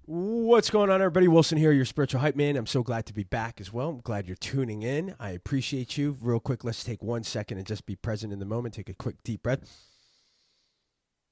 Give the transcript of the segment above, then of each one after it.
What's going on, everybody? Wilson here, your spiritual hype man. I'm so glad to be back as well. I'm glad you're tuning in. I appreciate you. Real quick, let's take 1 second and just be present in the moment. Take a quick deep breath.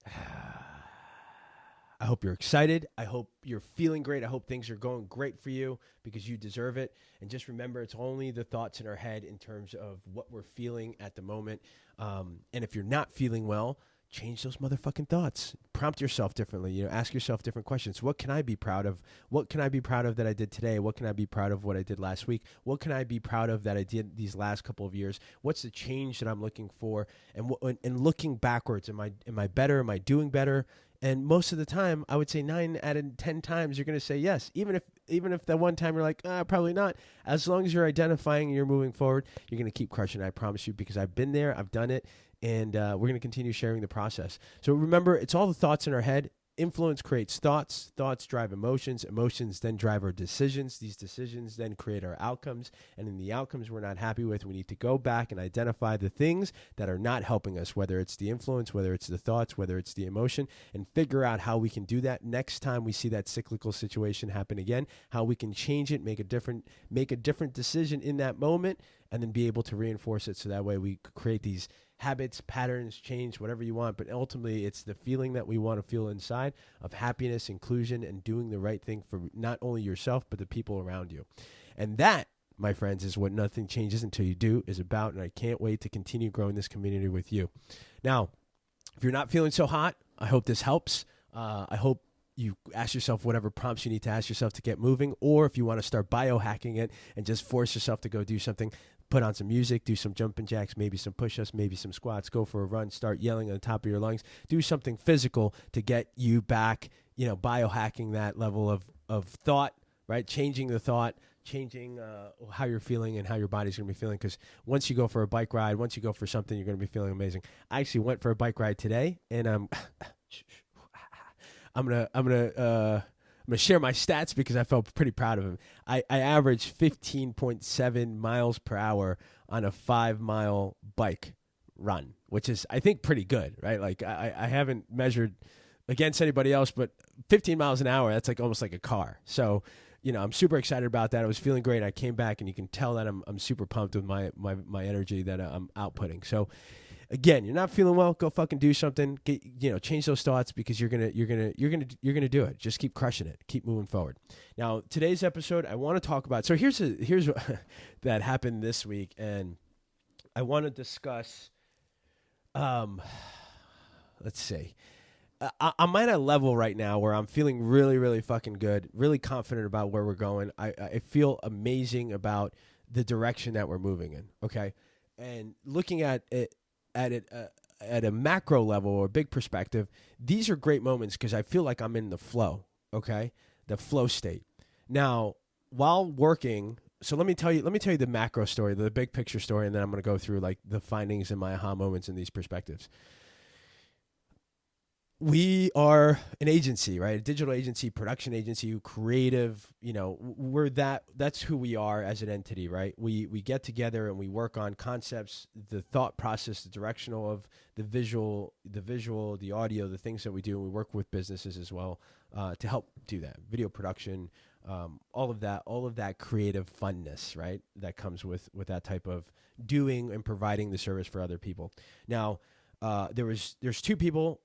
I hope you're excited. I hope you're feeling great. I hope things are going great for you because you deserve it. And just remember, it's only the thoughts in our head in terms of what we're feeling at the moment. And if you're not feeling well, change those motherfucking thoughts. Prompt yourself differently. Ask yourself different questions. What can I be proud of? What can I be proud of that I did today? What can I be proud of what I did last week? What can I be proud of that I did these last couple of years? What's the change that I'm looking for? And looking backwards, am I better? Am I doing better? And most of the time, I would say 9 out of 10 times you're going to say yes. Even if that one time you're like, probably not. As long as you're identifying and you're moving forward, you're going to keep crushing it, I promise you, because I've been there, I've done it. And we're going to continue sharing the process. So remember, it's all the thoughts in our head. Influence creates thoughts. Thoughts drive emotions. Emotions then drive our decisions. These decisions then create our outcomes. And in the outcomes we're not happy with, we need to go back and identify the things that are not helping us, whether it's the influence, whether it's the thoughts, whether it's the emotion, and figure out how we can do that next time we see that cyclical situation happen again, how we can change it, make a different decision in that moment, and then be able to reinforce it so that way we create these habits, patterns, change, whatever you want. But ultimately, it's the feeling that we want to feel inside of happiness, inclusion, and doing the right thing for not only yourself, but the people around you. And that, my friends, is what Nothing Changes Until You Do is about. And I can't wait to continue growing this community with you. Now, if you're not feeling so hot, I hope this helps. I hope you ask yourself whatever prompts you need to ask yourself to get moving. Or if you want to start biohacking it and just force yourself to go do something, put on some music, do some jumping jacks, maybe some push-ups, maybe some squats, go for a run, start yelling on the top of your lungs, do something physical to get you back, biohacking that level of thought, right? Changing the thought, changing how you're feeling and how your body's going to be feeling. Because once you go for a bike ride, once you go for something, you're going to be feeling amazing. I actually went for a bike ride today, and I'm gonna share my stats because I felt pretty proud of him. I averaged 15.7 miles per hour on a 5-mile bike run, which is, I think, pretty good, right? Like I haven't measured against anybody else, but 15 miles an hour, that's like almost like a car. So, I'm super excited about that. I was feeling great. I came back and you can tell that I'm super pumped with my energy that I'm outputting. So again, you're not feeling well, go fucking do something. Change those thoughts because you're gonna do it. Just keep crushing it. Keep moving forward. Now, today's episode, I want to talk about. So here's what that happened this week, and I want to discuss. Let's see. I'm at a level right now where I'm feeling really, really fucking good, really confident about where we're going. I feel amazing about the direction that we're moving in. Okay, and looking at it. At a macro level or big perspective, these are great moments because I feel like I'm in the flow, okay? The flow state. Now, while working, so let me tell you the macro story, the big picture story, and then I'm going to go through like the findings and my aha moments in these perspectives. We are an agency, right? A digital agency, production agency, creative, that's who we are as an entity, right? We get together and we work on concepts, the thought process, the directional of the visual, the audio, the things that we do. And we work with businesses as well to help do that. Video production, all of that creative funness, right? That comes with that type of doing and providing the service for other people. Now, there's three people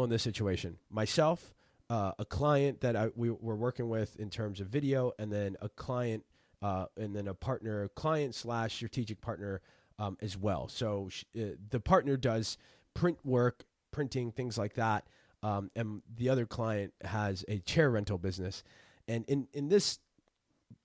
in this situation. Myself, a client that we were working with in terms of video, and then a client, and then a partner, client/strategic partner as well. So the partner does print work, printing, things like that, and the other client has a chair rental business. And in this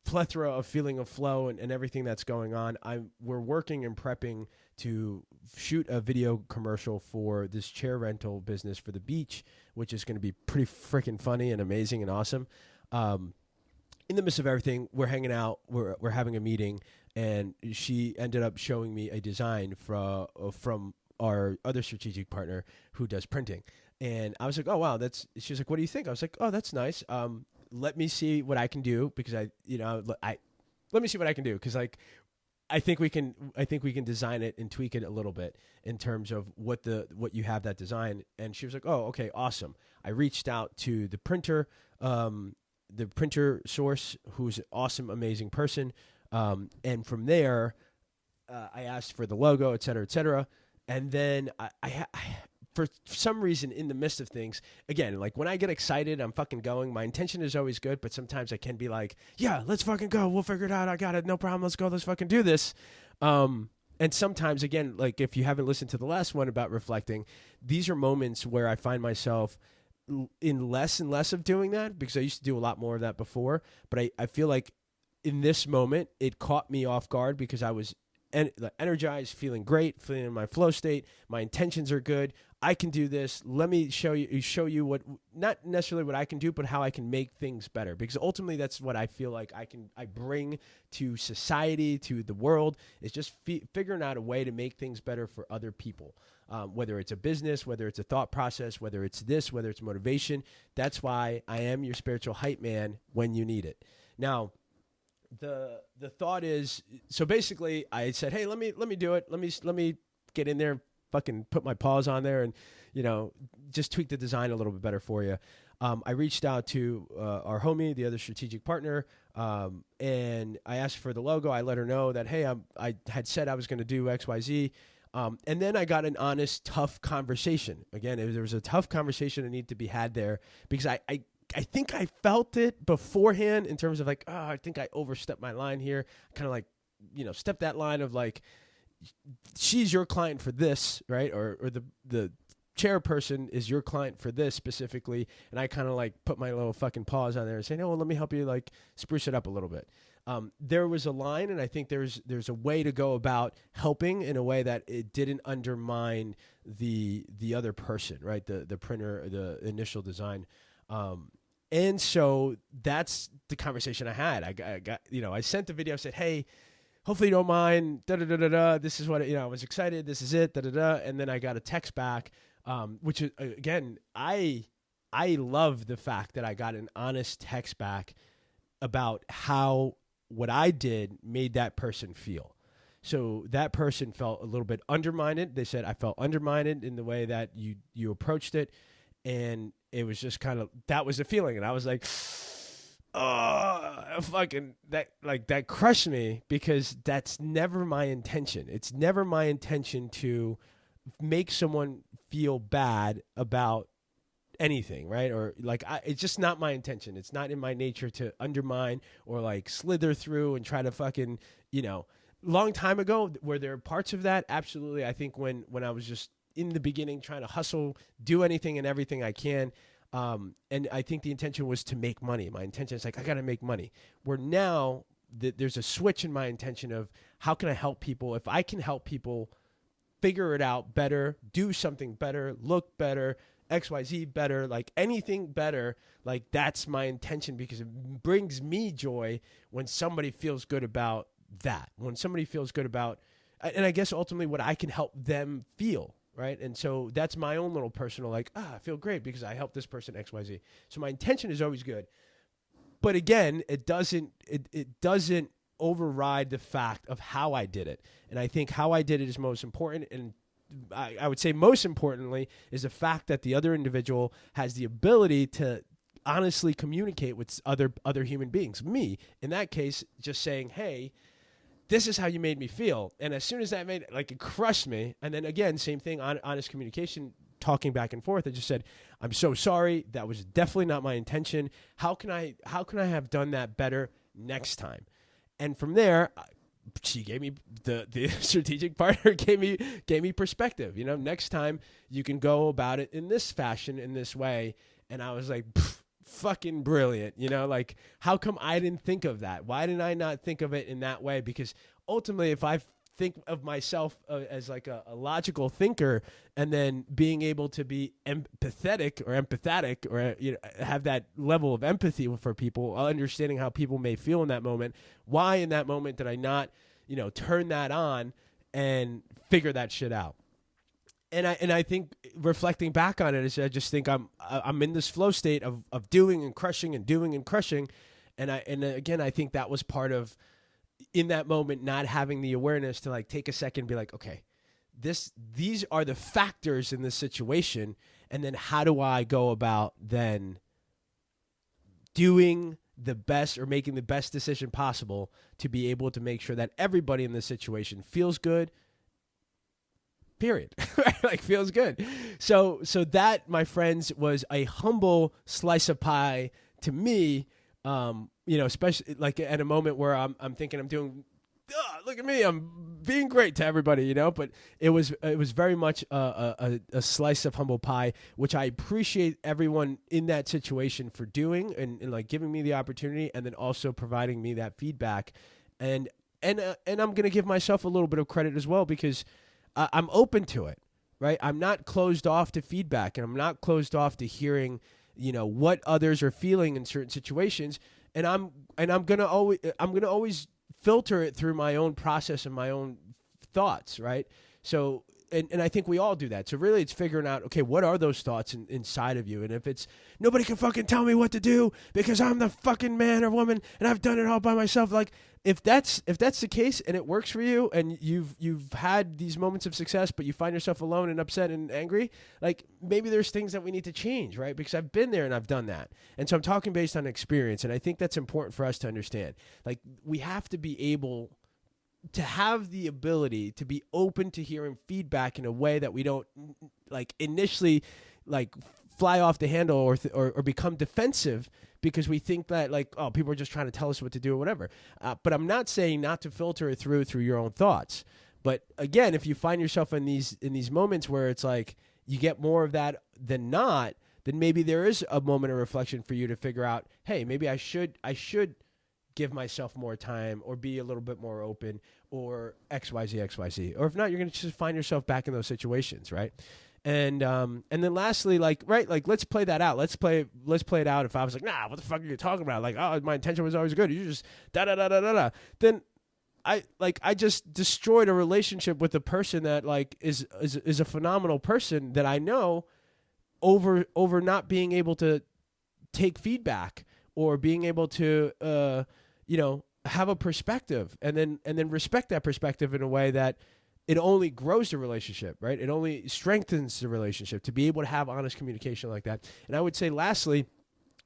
plethora of feeling of flow and everything that's going on, we're working and prepping to shoot a video commercial for this chair rental business for the beach, which is going to be pretty freaking funny and amazing and awesome. In the midst of everything, we're hanging out, we're having a meeting, and she ended up showing me a design from our other strategic partner who does printing. And I was like, oh, wow, she was like, what do you think? I was like, oh, that's nice. Let me see what I can do because let me see what I can do. Cause like I think we can design it and tweak it a little bit in terms of what you have that design. And she was like, oh, okay, awesome. I reached out to the printer source, who's an awesome, amazing person. And from there, I asked for the logo, et cetera, et cetera. And then I for some reason, in the midst of things, again, like when I get excited, I'm fucking going. My intention is always good, but sometimes I can be like, yeah, let's fucking go. We'll figure it out. I got it. No problem. Let's go. Let's fucking do this. And sometimes, again, like if you haven't listened to the last one about reflecting, these are moments where I find myself in less and less of doing that, because I used to do a lot more of that before. But I feel like in this moment, it caught me off guard because I was energized, feeling great, feeling in my flow state. My intentions are good. I can do this. Let me show you what, not necessarily what I can do, but how I can make things better. Because ultimately, that's what I feel like I bring to society, to the world, is just figuring out a way to make things better for other people. Whether it's a business, whether it's a thought process, whether it's this, whether it's motivation. That's why I am your spiritual hype man when you need it. Now, the thought is, so basically I said, hey, let me do it. Let me get in there, fucking put my paws on there, and just tweak the design a little bit better for you. I reached out to our homie, the other strategic partner, and I asked for the logo. I let her know that, hey, I had said I was going to do XYZ. And then I got an honest, tough conversation. Again, there was a tough conversation that needed to be had there, because I think I felt it beforehand in terms of like, oh, I think I overstepped my line here. Kind of like, step that line of like, she's your client for this, right? Or the chairperson is your client for this specifically. And I kind of like put my little fucking paws on there and say, no, well, let me help you like spruce it up a little bit. There was a line, and I think there's a way to go about helping in a way that it didn't undermine the other person, right? The printer, the initial design. And so that's the conversation I had. I got, I sent the video, I said, hey, hopefully you don't mind, this is what, I was excited, this is it, and then I got a text back, which is, again, I love the fact that I got an honest text back about how what I did made that person feel. So that person felt a little bit undermined. They said, I felt undermined in the way that you approached it. And it was just kind of, that was the feeling. And I was like, oh, fucking, that crushed me, because that's never my intention. It's never my intention to make someone feel bad about anything, right? Or like, it's just not my intention. It's not in my nature to undermine or like slither through and try to fucking, long time ago, were there parts of that? Absolutely. I think when I was just in the beginning trying to hustle, do anything and everything I can. And I think the intention was to make money. My intention is like, I got to make money. Where now there's a switch in my intention of how can I help people? If I can help people figure it out better, do something better, look better, XYZ better, like anything better, like that's my intention, because it brings me joy when somebody feels good about that, when somebody feels good about, and I guess ultimately what I can help them feel. Right. And so that's my own little personal, like, I feel great because I helped this person XYZ. So my intention is always good. But again, it doesn't override the fact of how I did it. And I think how I did it is most important. And I would say most importantly is the fact that the other individual has the ability to honestly communicate with other human beings. Me, in that case, just saying, hey, this is how you made me feel. And as soon as that made, like, it crushed me. And then again, same thing, honest communication, talking back and forth. I just said, I'm so sorry. That was definitely not my intention. How can I have done that better next time? And from there, she gave me the strategic partner gave me perspective. Next time you can go about it in this fashion, in this way. And I was like, fucking brilliant. Like, how come I didn't think of that? Why didn't I not think of it in that way? Because ultimately, if I think of myself as like a logical thinker, and then being able to be empathetic or have that level of empathy for people, understanding how people may feel in that moment, why in that moment did I not, turn that on and figure that shit out? And I think reflecting back on it is, I just think I'm in this flow state of doing and crushing and doing and crushing, and again I think that was part of in that moment, not having the awareness to like take a second and be like, okay, these are the factors in this situation. And then how do I go about then doing the best or making the best decision possible to be able to make sure that everybody in this situation feels good, period. Like feels good. So that, my friends, was a humble slice of pie to me. Especially like at a moment where I'm thinking I'm doing, look at me, I'm being great to everybody, but it was very much a slice of humble pie, which I appreciate everyone in that situation for doing and like giving me the opportunity, and then also providing me that feedback. And I'm going to give myself a little bit of credit as well, because I'm open to it, right? I'm not closed off to feedback, and I'm not closed off to hearing, what others are feeling in certain situations. And I'm going to always filter it through my own process and my own thoughts, right? So, and I think we all do that. So really it's figuring out, okay, what are those thoughts inside of you? And if it's, nobody can fucking tell me what to do because I'm the fucking man or woman and I've done it all by myself. Like, if that's the case and it works for you, and you've had these moments of success, but you find yourself alone and upset and angry, like maybe there's things that we need to change, right? Because I've been there and I've done that. And so I'm talking based on experience. And I think that's important for us to understand. Like, we have to be able to have the ability to be open to hearing feedback in a way that we don't like initially like fly off the handle or become defensive because we think that like, oh, people are just trying to tell us what to do or whatever. But I'm not saying not to filter it through your own thoughts. But again, if you find yourself in these moments where it's like you get more of that than not, then maybe there is a moment of reflection for you to figure out, hey, maybe I should give myself more time or be a little bit more open or XYZ. Or if not, you're going to just find yourself back in those situations, right? And then lastly, like, right, like, let's play that out. Let's play it out. If I was like, nah, what the fuck are you talking about? Like, oh, my intention was always good. You just da. Then I just destroyed a relationship with a person that like is a phenomenal person that I know over not being able to take feedback or being able to have a perspective and then respect that perspective in a way that it only grows the relationship, right? It only strengthens the relationship to be able to have honest communication like that. And I would say lastly,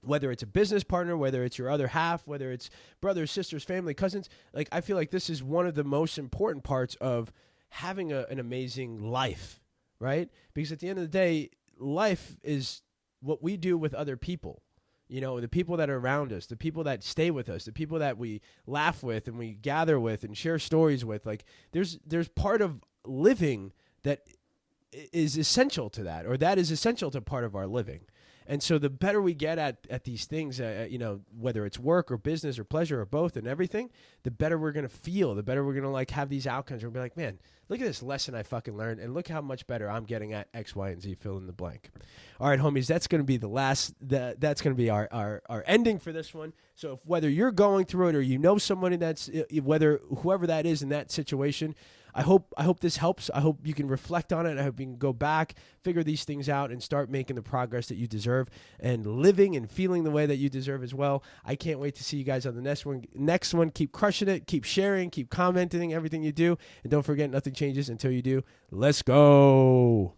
whether it's a business partner, whether it's your other half, whether it's brothers, sisters, family, cousins, like I feel like this is one of the most important parts of having an amazing life, right? Because at the end of the day, life is what we do with other people. The people that are around us, the people that stay with us, the people that we laugh with and we gather with and share stories with. Like there's part of living that is essential to that, or that is essential to part of our living. And so the better we get at these things, whether it's work or business or pleasure or both and everything, the better we're going to feel, the better we're going to like have these outcomes. We'll be like, man, look at this lesson I fucking learned, and look how much better I'm getting at X, Y, and Z, fill in the blank. All right, homies, that's going to be that's going to be our ending for this one. So whether you're going through it or you know somebody that's, whether whoever that is in that situation, I hope this helps. I hope you can reflect on it. I hope you can go back, figure these things out, and start making the progress that you deserve and living and feeling the way that you deserve as well. I can't wait to see you guys on the next one. Keep crushing it. Keep sharing. Keep commenting everything you do. And don't forget, nothing changes until you do. Let's go.